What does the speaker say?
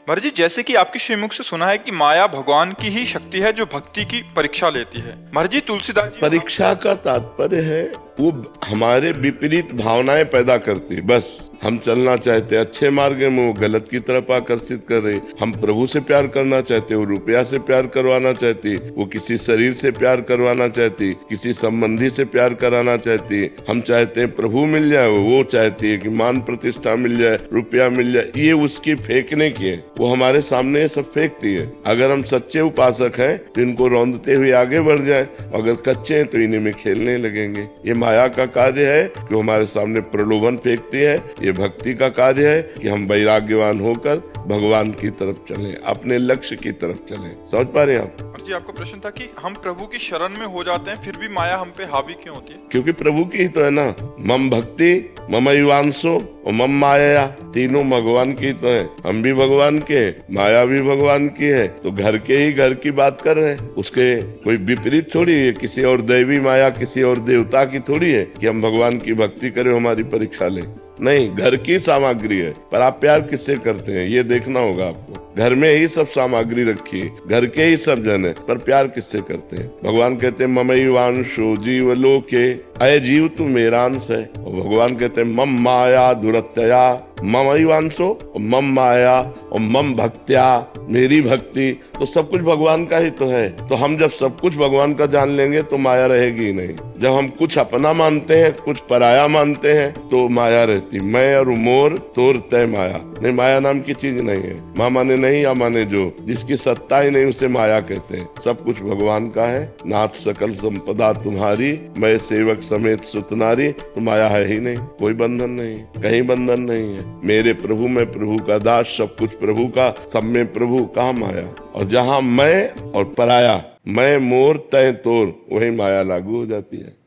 महाराज जी, जैसे कि आपके श्रीमुख से सुना है कि माया भगवान की ही शक्ति है जो भक्ति की परीक्षा लेती है। महाराज जी, तुलसीदास जी परीक्षा का तात्पर्य है वो हमारे विपरीत भावनाएं पैदा करती है। बस हम चलना चाहते हैं अच्छे मार्ग में, वो गलत की तरफ आकर्षित कर रही। हम प्रभु से प्यार करना चाहते, वो रुपया से प्यार करवाना चाहती, वो किसी शरीर से प्यार करवाना चाहती, किसी संबंधी से प्यार कराना चाहती। हम चाहते हैं प्रभु मिल जाए, वो चाहती है कि मान प्रतिष्ठा मिल जाए, रुपया मिल जाए। ये उसकी फेंकने की है, वो हमारे सामने सब फेंकती है। अगर हम सच्चे उपासक हैं तो इनको रौंदते हुए आगे बढ़ जाए, अगर कच्चे हैं तो इन्हीं में खेलने लगेंगे। ये माया का कार्य है कि हमारे सामने प्रलोभन फेंकती है। ये भक्ति का कार्य है कि हम वैराग्यवान होकर भगवान की तरफ चलें, अपने लक्ष्य की तरफ चलें। समझ पा रहे हैं आप? जी, आपको प्रश्न था कि हम प्रभु की शरण में हो जाते हैं फिर भी माया हम पे हावी क्यों होती है? क्योंकि प्रभु की ही तो है ना। मम भक्ति मम युवांशो और मम माया, तीनों भगवान की तो है। हम भी भगवान के, माया भी भगवान की है। तो घर के ही घर की बात कर रहे हैं, उसके कोई विपरीत थोड़ी है। किसी और दैवी माया, किसी और देवता की थोड़ी है कि हम भगवान की भक्ति करें, हमारी परीक्षा लें। नहीं, घर की सामग्री है। पर आप प्यार किससे करते हैं ये देखना होगा आपको। घर में ही सब सामग्री रखी है, घर के ही सब जन है, पर प्यार किससे करते हैं? भगवान कहते हैं ममैवांशो जीव लोके, अय जीव तू मेरा अंश है। और भगवान कहते हैं मम माया दुरत्यया ममैवांशो, मम माया और मम भक्त्या, मेरी भक्ति। तो सब कुछ भगवान का ही तो है। तो हम जब सब कुछ भगवान का जान लेंगे तो माया रहेगी ही नहीं। जब हम कुछ अपना मानते हैं, कुछ पराया मानते हैं, तो माया रहती। मैं और मोर तोर तय माया। नहीं, माया नाम की चीज नहीं है। माँ माने नहीं या माने जो, जिसकी सत्ता ही नहीं उसे माया कहते हैं। सब कुछ भगवान का है। नाथ सकल संपदा तुम्हारी, मैं सेवक समेत सुतनारी। तो माया है ही नहीं, कोई बंधन नहीं, कहीं बंधन नहीं है। मेरे प्रभु में प्रभु का दास, सब कुछ प्रभु का, सब में प्रभु, कहाँ माया? और जहाँ मैं और पराया, मैं मोर तय तोर, वही माया लागू हो जाती है।